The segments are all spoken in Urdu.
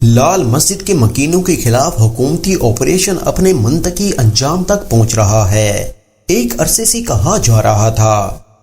لال مسجد کے مکینوں کے خلاف حکومتی آپریشن اپنے منطقی انجام تک پہنچ رہا ہے۔ ایک عرصے سے کہا جا رہا تھا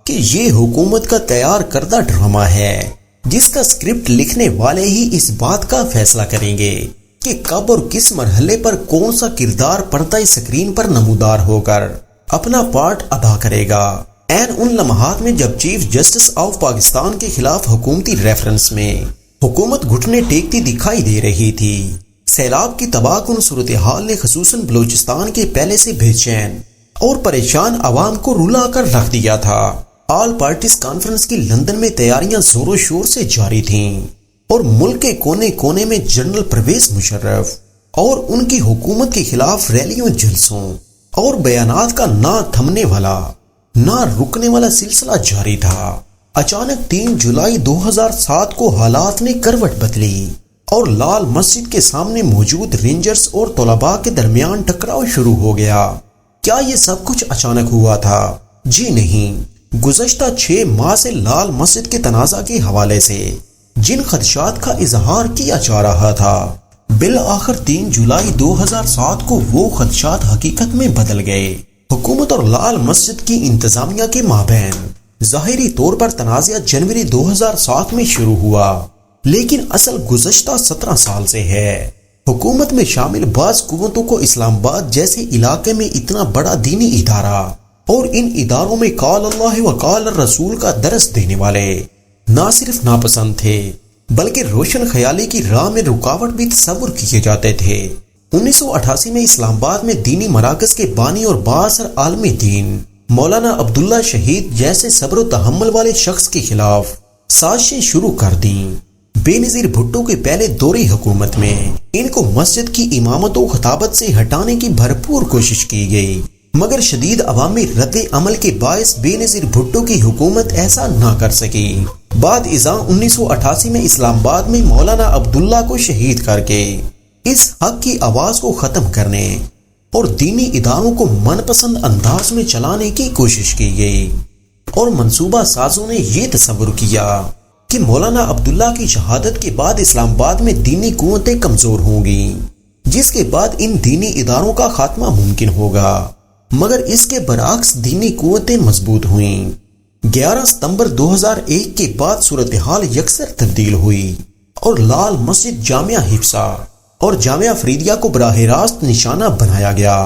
کہ یہ حکومت کا تیار کردہ ڈرامہ ہے، جس کا اسکرپٹ لکھنے والے ہی اس بات کا فیصلہ کریں گے کہ کب اور کس مرحلے پر کون سا کردار پردہ اسکرین پر نمودار ہو کر اپنا پارٹ ادا کرے گا۔ ان لمحات میں جب چیف جسٹس آف پاکستان کے خلاف حکومتی ریفرنس میں حکومت گھٹنے ٹیکتی دکھائی دے رہی تھی، سیلاب کی تباہ کن صورتحال نے خصوصاً بلوچستان کے پہلے سے بے چین اور پریشان عوام کو رلا کر رکھ دیا تھا۔ آل پارٹیز کانفرنس کی لندن میں تیاریاں زور و شور سے جاری تھیں اور ملک کے کونے کونے میں جنرل پرویز مشرف اور ان کی حکومت کے خلاف ریلیوں، جلسوں اور بیانات کا نہ تھمنے والا نہ رکنے والا سلسلہ جاری تھا۔ اچانک 3 جولائی 2007 کو حالات نے کروٹ بدلی اور لال مسجد کے سامنے موجود رینجرز اور طلباء کے درمیان ٹکراؤ شروع ہو گیا۔ کیا یہ سب کچھ اچانک ہوا تھا؟ جی نہیں۔ گزشتہ 6 ماہ سے لال مسجد کے تنازع کے حوالے سے جن خدشات کا اظہار کیا جا رہا تھا، بالآخر 3 جولائی 2007 کو وہ خدشات حقیقت میں بدل گئے۔ حکومت اور لال مسجد کی انتظامیہ کے مابین ظاہری طور پر تنازع جنوری 2007 میں شروع ہوا، لیکن اصل گزشتہ 17 سال سے ہے۔ حکومت میں شامل بعض قوتوں کو اسلام آباد جیسے علاقے میں اتنا بڑا دینی ادارہ اور ان اداروں میں قال اللہ و قال الرسول کا درس دینے والے نہ صرف ناپسند تھے، بلکہ روشن خیالی کی راہ میں رکاوٹ بھی تصور کیے جاتے تھے۔ 1988 میں اسلام آباد میں دینی مراکز کے بانی اور بااثر عالم دین مولانا عبداللہ شہید جیسے صبر و تحمل والے شخص کے خلاف سازشیں شروع کر دیں۔ بے نظیر بھٹو کے پہلے دوری حکومت میں ان کو مسجد کی امامت و خطابت سے ہٹانے کی بھرپور کوشش کی گئی، مگر شدید عوامی رد عمل کے باعث بے نظیر بھٹو کی حکومت ایسا نہ کر سکی۔ بعد ازاں 1988 میں اسلام آباد میں مولانا عبداللہ کو شہید کر کے اس حق کی آواز کو ختم کرنے اور دینی اداروں کو من پسند انداز میں چلانے کی کوشش کی گئی، اور منصوبہ سازوں نے یہ تصور کیا کہ مولانا عبداللہ کی شہادت کے بعد اسلام آباد میں دینی قوتیں کمزور ہوں گی، جس کے بعد ان دینی اداروں کا خاتمہ ممکن ہوگا، مگر اس کے برعکس دینی قوتیں مضبوط ہوئیں۔ 11 ستمبر 2001 کے بعد صورتحال یکسر تبدیل ہوئی اور لال مسجد، جامعہ حفصہ اور جامعہ فریدیہ کو براہ راست نشانہ بنایا گیا۔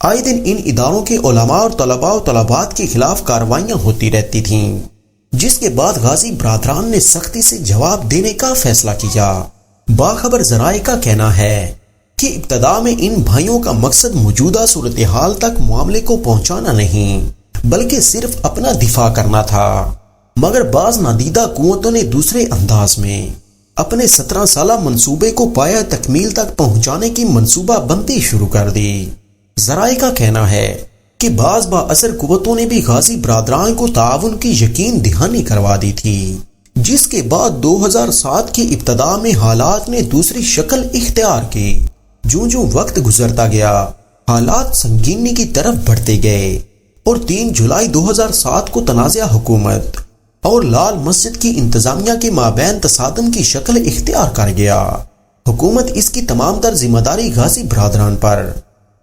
آئے دن ان اداروں کے علماء اور طلباء و طلبات کے خلاف کارروائیاں ہوتی رہتی تھیں، جس کے بعد غازی برادران نے سختی سے جواب دینے کا فیصلہ کیا۔ باخبر ذرائع کا کہنا ہے کہ ابتدا میں ان بھائیوں کا مقصد موجودہ صورتحال تک معاملے کو پہنچانا نہیں، بلکہ صرف اپنا دفاع کرنا تھا، مگر بعض نادیدہ قوتوں نے دوسرے انداز میں اپنے 17 سالہ منصوبے کو پایہ تکمیل تک پہنچانے کی منصوبہ بندی شروع کر دی۔ ذرائع کا کہنا ہے کہ بعض با اثر قوتوں نے بھی غازی برادران کو تعاون کی یقین دہانی کروا دی تھی، جس کے بعد 2007 کی ابتدا میں حالات نے دوسری شکل اختیار کی۔ جو وقت گزرتا گیا، حالات سنگینی کی طرف بڑھتے گئے اور 3 جولائی 2007 کو تنازع حکومت اور لال مسجد کی انتظامیہ کے مابین تصادم کی شکل اختیار کر گیا۔ حکومت اس کی تمام تر ذمہ داری غازی برادران پر،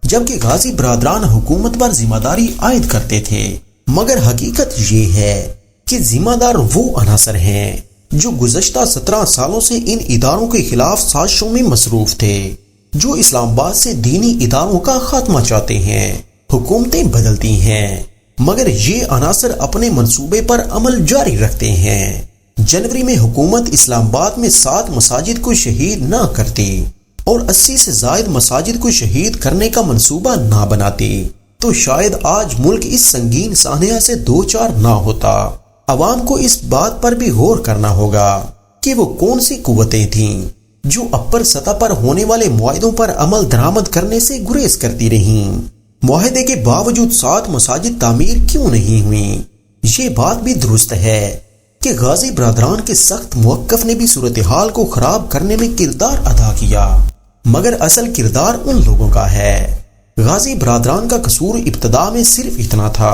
جبکہ غازی برادران حکومت پر ذمہ داری عائد کرتے تھے، مگر حقیقت یہ ہے کہ ذمہ دار وہ عناصر ہیں جو گزشتہ 17 سالوں سے ان اداروں کے خلاف سازشوں میں مصروف تھے، جو اسلام آباد سے دینی اداروں کا خاتمہ چاہتے ہیں۔ حکومتیں بدلتی ہیں، مگر یہ عناصر اپنے منصوبے پر عمل جاری رکھتے ہیں۔ جنوری میں حکومت اسلام آباد میں 7 مساجد کو شہید نہ کرتی اور 80 سے زائد مساجد کو شہید کرنے کا منصوبہ نہ بناتی، تو شاید آج ملک اس سنگین سانحہ سے دوچار نہ ہوتا۔ عوام کو اس بات پر بھی غور کرنا ہوگا کہ وہ کون سی قوتیں تھیں جو اپر سطح پر ہونے والے معاہدوں پر عمل درآمد کرنے سے گریز کرتی رہیں۔ معاہدے کے باوجود 7 مساجد تعمیر کیوں نہیں ہوئیں؟ یہ بات بھی درست ہے کہ غازی برادران کے سخت موقف نے بھی صورتحال کو خراب کرنے میں کردار ادا کیا، مگر اصل کردار ان لوگوں کا ہے۔ غازی برادران کا قصور ابتدا میں صرف اتنا تھا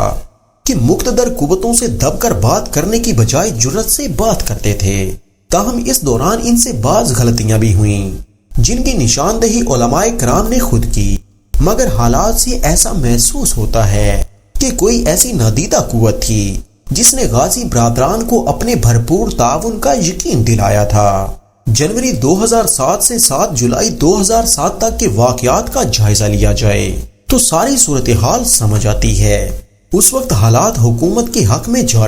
کہ مقتدر قوتوں سے دب کر بات کرنے کی بجائے جرأت سے بات کرتے تھے، تاہم اس دوران ان سے بعض غلطیاں بھی ہوئیں، جن کی نشاندہی علماء کرام نے خود کی، مگر حالات سے ایسا محسوس ہوتا ہے کہ کوئی ایسی نادیدہ قوت تھی جس نے غازی برادران کو اپنے بھرپور تعاون کا یقین دلایا تھا۔ جنوری 2007 سے 7 جولائی 2007 تک کے واقعات کا جائزہ لیا جائے تو ساری صورتحال سمجھ آتی ہے۔ اس وقت حالات حکومت کے حق میں جا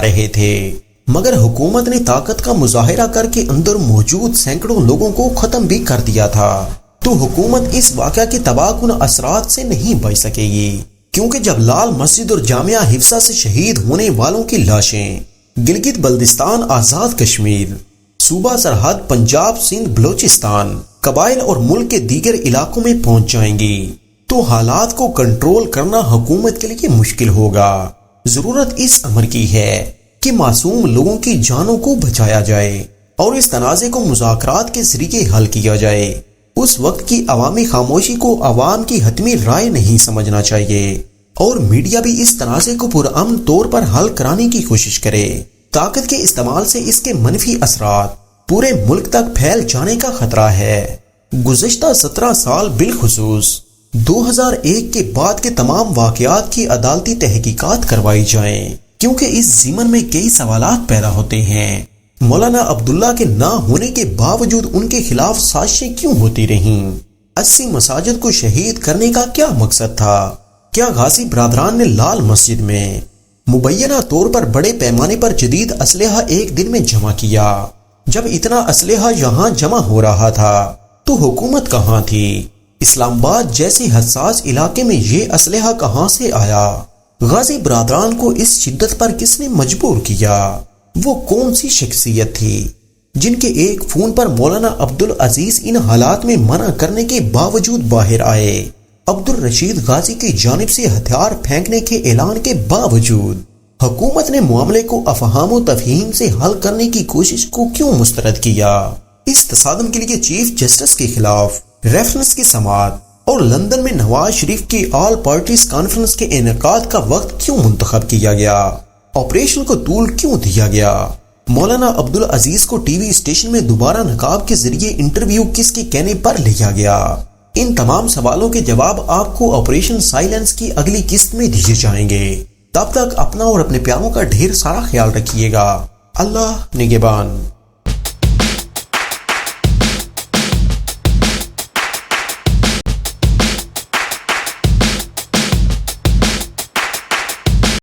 رہے تھے، مگر حکومت نے طاقت کا مظاہرہ کر کے اندر موجود سینکڑوں لوگوں کو ختم بھی کر دیا تھا۔ تو حکومت اس واقعہ کے تباہ کن اثرات سے نہیں بچ سکے گی، کیونکہ جب لال مسجد اور جامعہ حفصہ سے شہید ہونے والوں کی لاشیں گلگت بلتستان، آزاد کشمیر، صوبہ سرحد پنجاب، سندھ، بلوچستان، قبائل اور ملک کے دیگر علاقوں میں پہنچ جائیں گی تو حالات کو کنٹرول کرنا حکومت کے لیے مشکل ہوگا۔ ضرورت اس امر کی ہے کہ معصوم لوگوں کی جانوں کو بچایا جائے اور اس تنازع کو مذاکرات کے ذریعے حل کیا جائے۔ اس وقت کی عوامی خاموشی کو عوام کی حتمی رائے نہیں سمجھنا چاہیے، اور میڈیا بھی اس تنازع کو پرامن طور پر حل کرانے کی کوشش کرے۔ طاقت کے استعمال سے اس کے منفی اثرات پورے ملک تک پھیل جانے کا خطرہ ہے۔ گزشتہ 17 سال بالخصوص 2001 کے بعد کے تمام واقعات کی عدالتی تحقیقات کروائی جائیں، کیونکہ اس ضمن میں کئی سوالات پیدا ہوتے ہیں۔ مولانا عبداللہ کے نہ ہونے کے باوجود ان کے خلاف سازشیں کیوں ہوتی رہیں؟ 80 مساجد کو شہید کرنے کا کیا مقصد تھا؟ کیا غازی برادران نے لال مسجد میں مبینہ طور پر بڑے پیمانے پر جدید اسلحہ ایک دن میں جمع کیا؟ جب اتنا اسلحہ یہاں جمع ہو رہا تھا تو حکومت کہاں تھی؟ اسلام آباد جیسے حساس علاقے میں یہ اسلحہ کہاں سے آیا؟ غازی برادران کو اس شدت پر کس نے مجبور کیا؟ وہ کون سی شخصیت تھی جن کے ایک فون پر مولانا عبدالعزیز ان حالات میں منع کرنے کے باوجود باہر آئے؟ عبدالرشید غازی کی جانب سے ہتھیار پھینکنے کے اعلان کے باوجود حکومت نے معاملے کو افہام و تفہیم سے حل کرنے کی کوشش کو کیوں مسترد کیا؟ اس تصادم کے لیے چیف جسٹس کے خلاف ریفرنس کی سماعت اور لندن میں نواز شریف کی آل پارٹیز کانفرنس کے انعقاد کا وقت کیوں منتخب کیا گیا؟ آپریشن کو طول کیوں دیا گیا؟ مولانا عبدالعزیز کو ٹی وی اسٹیشن میں دوبارہ نقاب کے ذریعے انٹرویو کس کے کہنے پر لیا گیا؟ ان تمام سوالوں کے جواب آپ کو آپریشن سائلنس کی اگلی قسط میں دیے جائیں گے۔ تب تک اپنا اور اپنے پیاروں کا ڈھیر سارا خیال رکھیے گا۔ اللہ نگہبان۔